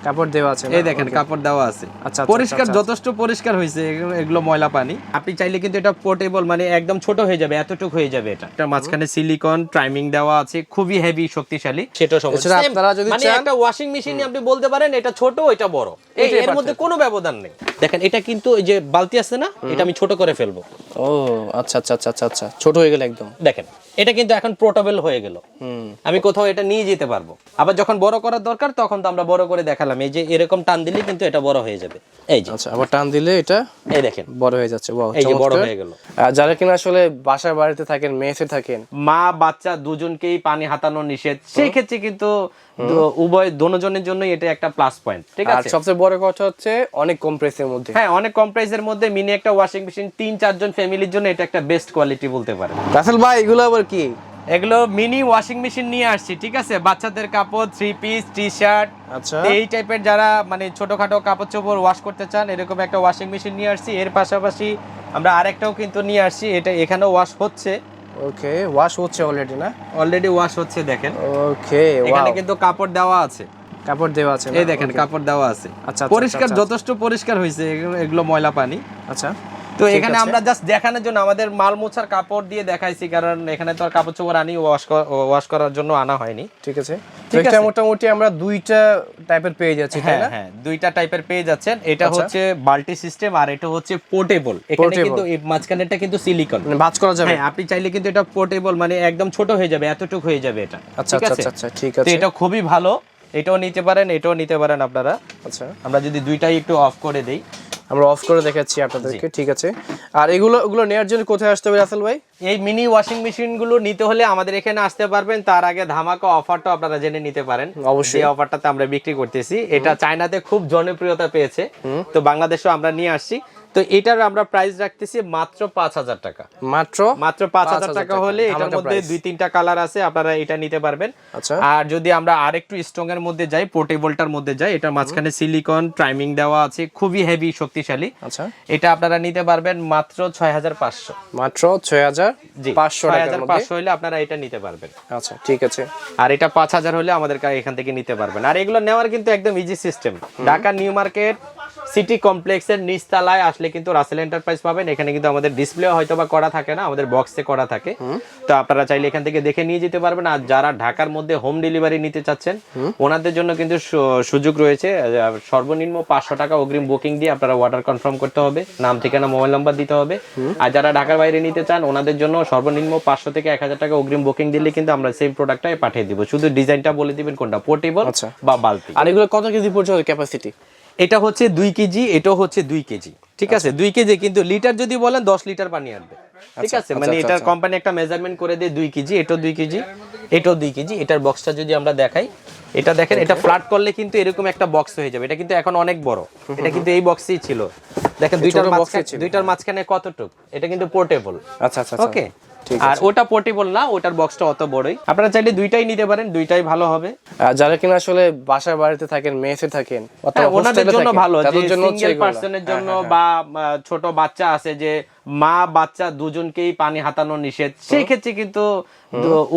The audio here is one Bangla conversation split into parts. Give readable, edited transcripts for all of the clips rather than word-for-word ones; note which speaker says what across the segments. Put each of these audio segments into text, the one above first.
Speaker 1: কাপড় দেওয়া আছে,
Speaker 2: এই দেখেন কাপড় দেওয়া আছে।
Speaker 1: আচ্ছা,
Speaker 2: পরিষ্কার, যথেষ্ট পরিষ্কার হয়েছে, এগুলো ময়লা পানি। আপনি চাইলে কিন্তু এটা পোর্টেবল, মানে একদম ছোট হয়ে যাবে, এতটুকু হয়ে যাবে। এটা মাঝখানে সিলিকন টাইমিং দেওয়া আছে, খুবই হেভি, শক্তিশালী। সেটা সমস্যা।
Speaker 1: আপনারা যদি
Speaker 2: মানে একটা ওয়াশিং মেশিন আপনি বলতে পারেন এটা ছোট এটা বড়, এর মধ্যে কোনো ব্যবধান নেই। দেখেন এটা কিন্তু এই যে বালতি আছে না, এটা আমি ছোট করে ফেলবো।
Speaker 1: ও আচ্ছা আচ্ছা আচ্ছা আচ্ছা আচ্ছা, ছোট হয়ে গেল একদম।
Speaker 2: দেখেন এটা কিন্তু এখন পোর্টেবল হয়ে গেল, আমি কোথাও এটা নিয়ে যেতে পারবো। আবার যখন বড় করার দরকার তখন তো আমরা বড় করে দেখালাম। এই যে এরকম টান দিলে কিন্তু এটা বড় হয়ে যাবে। এই যে
Speaker 1: আচ্ছা, আবার টান দিলে এটা
Speaker 2: এই দেখেন
Speaker 1: বড় হয়ে যাচ্ছে। ওয়াও,
Speaker 2: এই যে বড় হয়ে গেল।
Speaker 1: যারা কিনা আসলে বাসার বাড়িতে থাকেন, মেসে থাকেন,
Speaker 2: মা বাচ্চা দুজনকেই পানি হাতানো নিষেধ, সেই ক্ষেত্রে কিন্তু উভয় দোনোজনের জন্য এটা একটা প্লাস পয়েন্ট। ঠিক আছে,
Speaker 1: আর সবচেয়ে বড় কথা হচ্ছে অনেক কম প্রাইসের মধ্যে।
Speaker 2: হ্যাঁ, অনেক কম প্রাইসের মধ্যে মিনি একটা ওয়াশিং মেশিন 3-4 জন ফ্যামিলির জন্য এটা একটা বেস্ট কোয়ালিটি বলতে পারেন।
Speaker 1: রাসেল ভাই, এগুলো আবার কি?
Speaker 2: এগুলো মিনি ওয়াশিং মেশিন নিয়ে আসছি। ঠিক আছে, বাচ্চাদের কাপড়, 3 পিস, টি-শার্ট,
Speaker 1: আচ্ছা,
Speaker 2: এই টাইপের যারা মানে ছোটখাটো কাপড় চোপড় ওয়াশ করতে চান, এরকম একটা ওয়াশিং মেশিন নিয়ে আসছি। এর পাশাপাশি আমরা আরেকটাও কিন্তু নিয়ে আসছি, এটা এখানেও ওয়াশ হচ্ছে।
Speaker 1: ওকে, ওয়াশ হচ্ছে অলরেডি না?
Speaker 2: অলরেডি ওয়াশ হচ্ছে, দেখেন।
Speaker 1: ওকে,
Speaker 2: এখানে কিন্তু কাপড় দেওয়া আছে,
Speaker 1: কাপড় দেওয়া আছে,
Speaker 2: এই দেখেন কাপড় দেওয়া আছে।
Speaker 1: আচ্ছা,
Speaker 2: পরিষ্কার, যথেষ্ট পরিষ্কার হয়েছে, এগুলো ময়লা পানি।
Speaker 1: আচ্ছা,
Speaker 2: তো এখানে আমরা জাস্ট দেখানোর জন্য আমাদের মাল মোছার কাপড় দিয়ে দেখাইছি, কারণ এখানে তো আর কাপড় চোপড় আনি ওয়াশ করার জন্য আনা হয়নি।
Speaker 1: ঠিক আছে, এটা মোটামুটি আমরা দুইটা টাইপের পেয়ে যাচ্ছি, তাই না?
Speaker 2: হ্যাঁ, দুইটা টাইপের পেয়ে যাচ্ছেন। এটা হচ্ছে বাল্টি সিস্টেম আর এটা হচ্ছে পোর্টেবল। এখানে কিন্তু এই মাঝখানেরটা কিন্তু সিলিকন,
Speaker 1: মানে ভাঁজ করা যাবে।
Speaker 2: হ্যাঁ, আপনি চাইলে কিন্তু এটা পোর্টেবল, মানে একদম ছোট হয়ে যাবে, এতটুকু হয়ে যাবে এটা।
Speaker 1: আচ্ছা আচ্ছা আচ্ছা, ঠিক আছে।
Speaker 2: তো এটা খুবই ভালো, এটাও নিতে পারেন, এটাও নিতে পারেন আপনারা।
Speaker 1: আচ্ছা,
Speaker 2: আমরা যদি দুইটাই একটু অফ করে দেই,
Speaker 1: আমরা অফ করে দেখাচ্ছি আপনাদেরকে। ঠিক আছে, আর এগুলো নেওয়ার জন্য কোথায় আসতে হবে রাসেল ভাই?
Speaker 2: এই মিনি ওয়াশিং মেশিন গুলো নিতে হলে আমাদের এখানে আসতে পারবেন। তার আগে ধামাকা অফারটা আপনারা জেনে নিতে পারেন।
Speaker 1: অবশ্যই,
Speaker 2: এই অফারটাতে আমরা বিক্রি করতেছি। এটা চায়নাতে খুব জনপ্রিয়তা পেয়েছে, তো বাংলাদেশেও আমরা নিয়ে আসছি। তো এটার আমরা প্রাইস রাখতেছি মাত্র 5000 টাকা।
Speaker 1: মাত্র
Speaker 2: 5000 টাকা হলে এটার মধ্যে 2-3টা কালার আছে, আপনারা এটা নিতে পারবেন।
Speaker 1: আচ্ছা,
Speaker 2: আর যদি আমরা আরেকটু স্ট্রং এর মধ্যে যাই, পোর্টেবলটার মধ্যে যাই, এটা মাঝখানে সিলিকন টাইমিং দেওয়া আছে, খুবই হেভি, শক্তিশালী।
Speaker 1: আচ্ছা,
Speaker 2: এটা আপনারা নিতে পারবেন মাত্র 6500।
Speaker 1: মাত্র 6500 টাকার মধ্যে
Speaker 2: 6500 হলে আপনারা এটা নিতে পারবেন।
Speaker 1: আচ্ছা, ঠিক আছে।
Speaker 2: আর এটা 5000 হলে আমাদের এখান থেকে নিতে পারবেন। আর এগুলো নেওয়ার কিন্তু একদম easy system. Dhaka new market city কমপ্লেক্সের নিচতলায় আসলে কিন্তু রাসেল এন্টারপ্রাইজ পাবেন। এখানে কিন্তু আমাদের ডিসপ্লে হয়তো বা করা থাকে না, আমাদের বক্সে করা থাকে। তো আপনারা চাইলে এখান থেকে দেখে নিয়ে যেতে পারবেন। আর যারা ঢাকার মধ্যে হোম ডেলিভারি নিতে চাচ্ছেন, ওনাদের জন্য কিন্তু সুযোগ রয়েছে। সর্বনিম্ন 500 টাকা অগ্রিম বুকিং দিয়ে আপনারা অর্ডার কনফার্ম করতে হবে, নাম ঠিকানা মোবাইল নাম্বার দিতে হবে। আর যারা ঢাকার বাইরে নিতে চান, ওনাদের জন্য সর্বনিম্ন 500 থেকে 1000 টাকা অগ্রিম বুকিং দিলে কিন্তু আমরা সেম প্রোডাক্টটাই পাঠিয়ে দিব। শুধু ডিজাইনটা বলে দিবেন কোনটা, পোর্টেবল বা বালতি।
Speaker 1: আর এগুলো কত কেজি পর্যন্ত ক্যাপাসিটি?
Speaker 2: এটা হচ্ছে 2 কেজি, এটাও হচ্ছে 2 কেজি। ঠিক আছে, 2 কেজি, কিন্তু লিটার যদি বলেন 10 লিটার পানি আসবে। ঠিক আছে, মানে এটার কোম্পানি একটা মেজারমেন্ট করে দেয় 2 কেজি, এটাও 2 কেজি, এটাও 2 কেজি। এটার বক্সটা যদি আমরা দেখাই, এটা দেখেন, এটা ফ্ল্যাট করলে কিন্তু এরকম একটা বক্স হয়ে যাবে। এটা কিন্তু এখন অনেক বড়, এটা কিন্তু এই বক্সেই ছিল। দেখেন দুইটার মাঝখানে কতটুক, এটা কিন্তু পোর্টেবল।
Speaker 1: আচ্ছা আচ্ছা,
Speaker 2: ওকে। আর ওটা পোর্টেবল না, ওটার বক্সটা অত বড়ই। আপনারা চাইলে দুইটাই নিতে পারেন, দুইটাই ভালো হবে।
Speaker 1: যারা কিনা আসলে বাসার বাড়িতে থাকেন, মেসে থাকেন,
Speaker 2: ওনাদের জন্য ভালো, যে সিঙ্গেল পার্সনের জন্য বা ছোট বাচ্চা আছে যে মা বাচ্চা দুজনকেই পানি হাতানো নিষেধ, সেই ক্ষেত্রে কিন্তু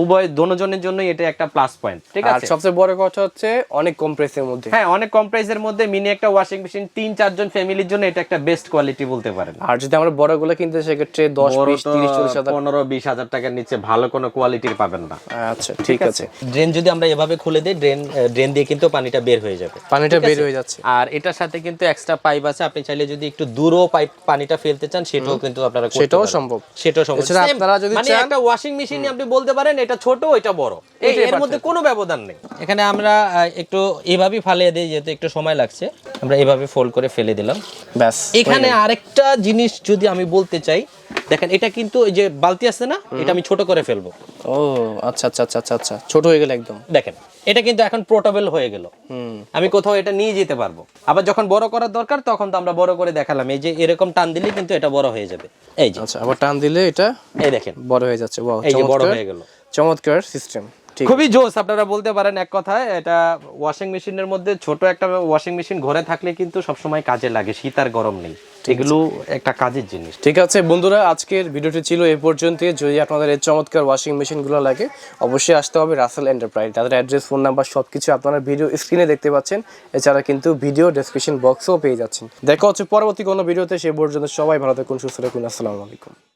Speaker 2: উভয় দোনোজনের জন্য এটা একটা প্লাস পয়েন্ট। ঠিক আছে,
Speaker 1: আর সবচেয়ে বড় কথা হচ্ছে অনেক কম প্রাইসের মধ্যে।
Speaker 2: হ্যাঁ, অনেক কম প্রাইসের মধ্যে মিনি একটা ওয়াশিং মেশিন 3-4 জন ফ্যামিলির জন্য এটা একটা বেস্ট কোয়ালিটি বলতে পারেন।
Speaker 1: আর যদি আমরা বড়গুলো কিনতে সেক্ষেত্রে 10, 20, 30, 40 হাজার,
Speaker 2: 15-20 হাজার টাকার নিচে ভালো কোনো কোয়ালিটির পাবেন না।
Speaker 1: আচ্ছা, ঠিক আছে।
Speaker 2: ড্রেন যদি আমরা এভাবে খুলে দেই, ড্রেন দিয়ে কিন্তু পানিটা বের হয়ে যাবে,
Speaker 1: পানিটা বের হয়ে যাচ্ছে।
Speaker 2: আর এটার সাথে কিন্তু এক্সট্রা পাইপ আছে। আপনি চাইলে যদি একটু দূরও পানিটা ফেলতে চান, সেটাও কিন্তু আপনারা করতে পারেন। সেটাও সম্ভব।
Speaker 1: আপনারা যদি
Speaker 2: মানে একটা ওয়াশিং মেশিন আপনি বলতে পারেন এটা ছোট এটা বড়, এর মধ্যে কোনো ব্যবধান নেই। এখানে আমরা একটু এভাবে ফালিয়ে দিই, যেহেতু একটু সময় লাগছে, আমরা এভাবে ফোল্ড করে ফেলে দিলাম, ব্যাস। এখানে আরেকটা জিনিস যদি আমি বলতে চাই, দেখেন এটা কিন্তু এই যে বালতি আছে না, এটা আমি ছোট করে ফেলবো।
Speaker 1: ও আচ্ছা আচ্ছা আচ্ছা আচ্ছা, ছোট হয়ে গেল একদম।
Speaker 2: দেখেন এটা কিন্তু এখন পোর্টেবল হয়ে গেল, আমি কোথাও এটা নিয়ে যেতে পারবো। আবার যখন বড় করার দরকার তখন তো আমরা বড় করে দেখালাম। এই যে এরকম টান দিলে কিন্তু এটা বড় হয়ে যাবে। এই যে
Speaker 1: আচ্ছা, আবার টান দিলে এটা
Speaker 2: এই দেখেন
Speaker 1: বড় হয়ে যাচ্ছে। ওয়াও,
Speaker 2: এই যে বড় হয়ে গেল।
Speaker 1: চমৎকার সিস্টেম।
Speaker 2: খুবই জোস আপনারা বলতে পারেন এক কথায়। এটা ওয়াশিং মেশিনের মধ্যে ছোট একটা ওয়াশিং মেশিন ঘরে থাকলে কিন্তু সবসময় কাজে লাগে, শীত আর গরম নেই, এগুলো একটা কাজের জিনিস।
Speaker 1: ঠিক আছে বন্ধুরা, আজকের ভিডিওটি ছিল এই পর্যন্ত। যদি আপনাদের এই চমৎকার ওয়াশিং মেশিনগুলো লাগে অবশ্যই আসতে হবে রাসেল এন্টারপ্রাইজ। তাদের অ্যাড্রেস, ফোন নাম্বার সবকিছু আপনারা ভিডিও স্ক্রিনে দেখতে পাচ্ছেন, এছাড়া কিন্তু ভিডিও ডেসক্রিপশন বক্সও পেয়ে যাচ্ছেন। দেখা হচ্ছে পরবর্তী কোনো ভিডিওতে, সে পর্যন্ত সবাই ভালো থাকুন, সুস্থ থাকুন, আসসালামু আলাইকুম।